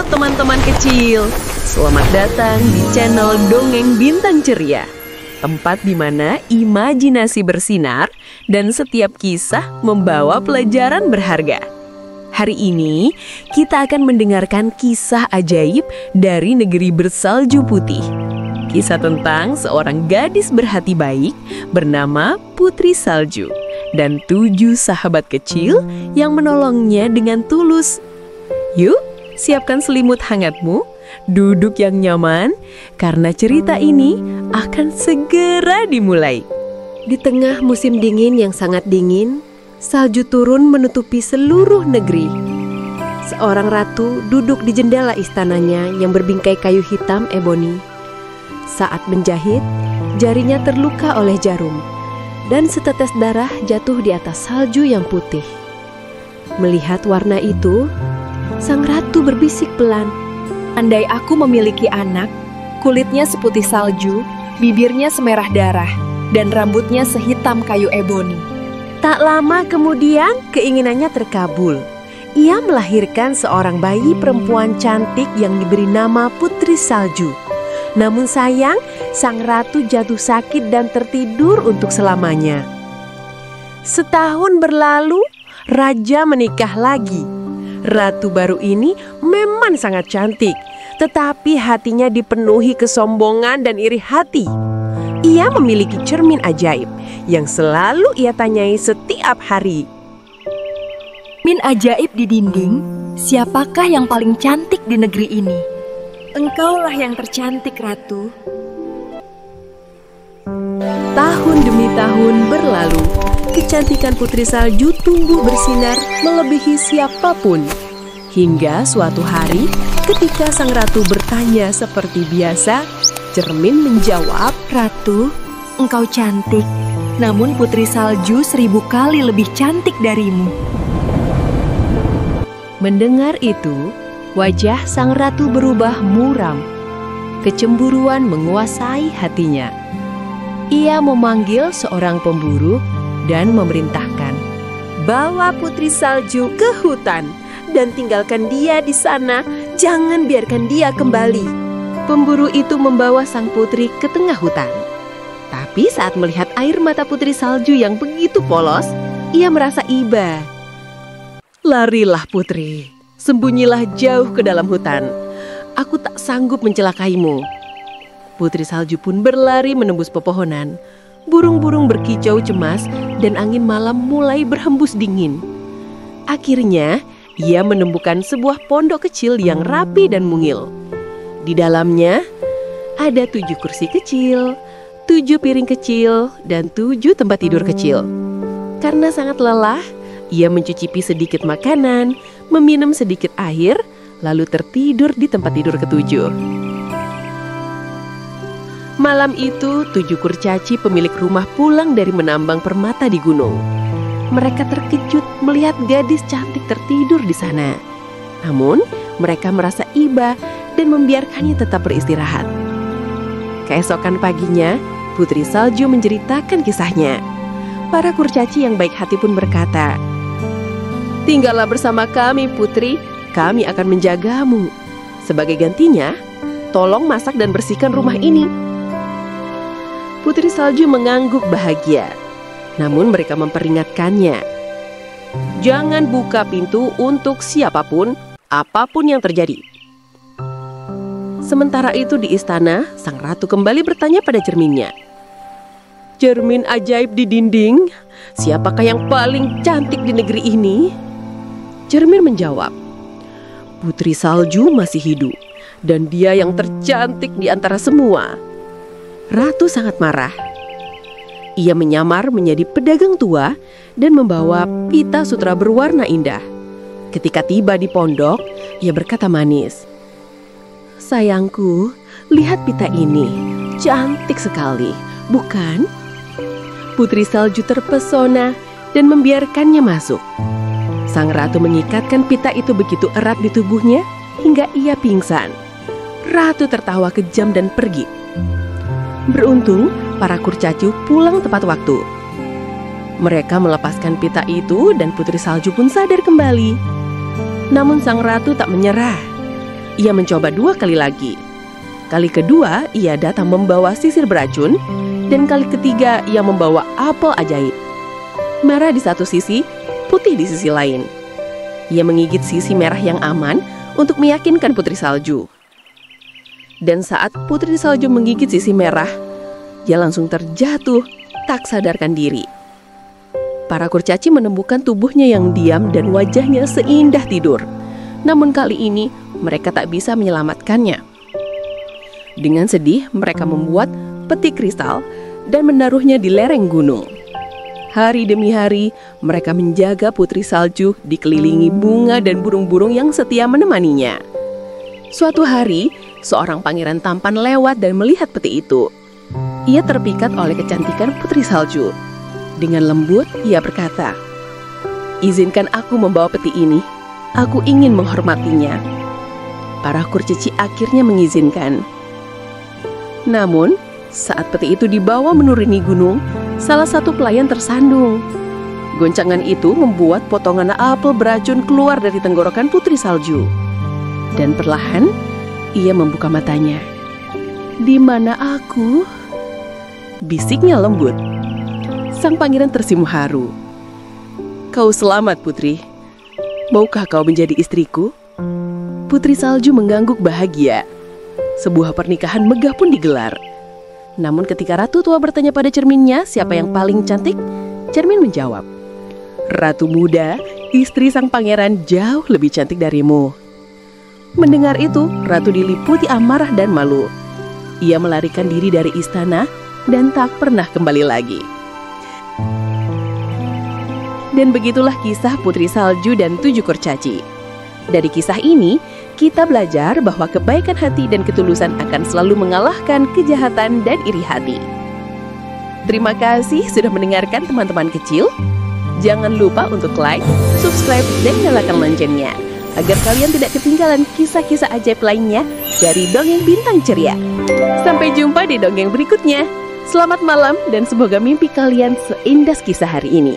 teman-teman kecil. Selamat datang di channel Dongeng Bintang Ceria. Tempat di mana imajinasi bersinar dan setiap kisah membawa pelajaran berharga. Hari ini kita akan mendengarkan kisah ajaib dari negeri bersalju putih. Kisah tentang seorang gadis berhati baik bernama Putri Salju dan 7 sahabat kecil yang menolongnya dengan tulus. Yuk, siapkan selimut hangatmu, duduk yang nyaman, karena cerita ini akan segera dimulai. Di tengah musim dingin yang sangat dingin, salju turun menutupi seluruh negeri. Seorang ratu duduk di jendela istananya yang berbingkai kayu hitam eboni. Saat menjahit, jarinya terluka oleh jarum, dan setetes darah jatuh di atas salju yang putih. Melihat warna itu, sang ratu berbisik pelan. Andai aku memiliki anak, kulitnya seputih salju, bibirnya semerah darah, dan rambutnya sehitam kayu eboni. Tak lama kemudian keinginannya terkabul. Ia melahirkan seorang bayi perempuan cantik yang diberi nama Putri Salju. Namun sayang, sang ratu jatuh sakit dan tertidur untuk selamanya. Setahun berlalu, raja menikah lagi. Ratu baru ini memang sangat cantik, tetapi hatinya dipenuhi kesombongan dan iri hati. Ia memiliki cermin ajaib yang selalu ia tanyai setiap hari. Cermin ajaib di dinding, siapakah yang paling cantik di negeri ini? Engkaulah yang tercantik, Ratu. Tahun demi tahun berlalu. Kecantikan Putri Salju tumbuh bersinar melebihi siapapun. Hingga suatu hari, ketika sang ratu bertanya seperti biasa, cermin menjawab, Ratu, engkau cantik, namun Putri Salju 1000 kali lebih cantik darimu. Mendengar itu, wajah sang ratu berubah muram. Kecemburuan menguasai hatinya. Ia memanggil seorang pemburu dan memerintahkan, bawa Putri Salju ke hutan dan tinggalkan dia di sana, jangan biarkan dia kembali. Pemburu itu membawa sang putri ke tengah hutan. Tapi saat melihat air mata Putri Salju yang begitu polos, ia merasa iba. Larilah putri, sembunyilah jauh ke dalam hutan. Aku tak sanggup mencelakaimu. Putri Salju pun berlari menembus pepohonan. Burung-burung berkicau cemas dan angin malam mulai berhembus dingin. Akhirnya, ia menemukan sebuah pondok kecil yang rapi dan mungil. Di dalamnya, ada 7 kursi kecil, 7 piring kecil, dan 7 tempat tidur kecil. Karena sangat lelah, ia mencicipi sedikit makanan, meminum sedikit air, lalu tertidur di tempat tidur ke-7. Malam itu, 7 kurcaci pemilik rumah pulang dari menambang permata di gunung. Mereka terkejut melihat gadis cantik tertidur di sana. Namun, mereka merasa iba dan membiarkannya tetap beristirahat. Keesokan paginya, Putri Salju menceritakan kisahnya. Para kurcaci yang baik hati pun berkata, "Tinggallah bersama kami, Putri. Kami akan menjagamu. Sebagai gantinya, tolong masak dan bersihkan rumah ini." Putri Salju mengangguk bahagia. Namun mereka memperingatkannya, jangan buka pintu untuk siapapun, apapun yang terjadi. Sementara itu di istana, sang ratu kembali bertanya pada cerminnya, cermin ajaib di dinding, siapakah yang paling cantik di negeri ini? Cermin menjawab, Putri Salju masih hidup, dan dia yang tercantik di antara semua. Ratu sangat marah. Ia menyamar menjadi pedagang tua dan membawa pita sutra berwarna indah. Ketika tiba di pondok, ia berkata manis, "Sayangku, lihat pita ini, cantik sekali, bukan?" Putri Salju terpesona dan membiarkannya masuk. Sang ratu mengikatkan pita itu begitu erat di tubuhnya hingga ia pingsan. Ratu tertawa kejam dan pergi. Beruntung, para kurcaci pulang tepat waktu. Mereka melepaskan pita itu dan Putri Salju pun sadar kembali. Namun sang ratu tak menyerah. Ia mencoba 2 kali lagi. Kali kedua, ia datang membawa sisir beracun, dan kali ketiga, ia membawa apel ajaib. Merah di satu sisi, putih di sisi lain. Ia menggigit sisi merah yang aman untuk meyakinkan Putri Salju. Dan saat Putri Salju menggigit sisi merah, ia langsung terjatuh, tak sadarkan diri. Para kurcaci menemukan tubuhnya yang diam dan wajahnya seindah tidur. Namun kali ini, mereka tak bisa menyelamatkannya. Dengan sedih, mereka membuat peti kristal dan menaruhnya di lereng gunung. Hari demi hari, mereka menjaga Putri Salju dikelilingi bunga dan burung-burung yang setia menemaninya. Suatu hari, seorang pangeran tampan lewat dan melihat peti itu. Ia terpikat oleh kecantikan Putri Salju. Dengan lembut, ia berkata, "Izinkan aku membawa peti ini. Aku ingin menghormatinya." Para kurcaci akhirnya mengizinkan. Namun, saat peti itu dibawa menuruni gunung, salah satu pelayan tersandung. Goncangan itu membuat potongan apel beracun keluar dari tenggorokan Putri Salju. Dan perlahan, ia membuka matanya. "Di mana aku?" bisiknya lembut. Sang pangeran tersimu haru. "Kau selamat, Putri. Maukah kau menjadi istriku?" Putri Salju mengangguk bahagia. Sebuah pernikahan megah pun digelar. Namun ketika Ratu Tua bertanya pada cerminnya siapa yang paling cantik, cermin menjawab, "Ratu muda, istri sang pangeran jauh lebih cantik darimu." Mendengar itu, Ratu diliputi amarah dan malu. Ia melarikan diri dari istana dan tak pernah kembali lagi. Dan begitulah kisah Putri Salju dan 7 kurcaci. Dari kisah ini, kita belajar bahwa kebaikan hati dan ketulusan akan selalu mengalahkan kejahatan dan iri hati. Terima kasih sudah mendengarkan teman-teman kecil. Jangan lupa untuk like, subscribe, dan nyalakan loncengnya agar kalian tidak ketinggalan kisah-kisah ajaib lainnya dari Dongeng Bintang Ceria. Sampai jumpa di dongeng berikutnya. Selamat malam dan semoga mimpi kalian seindah kisah hari ini.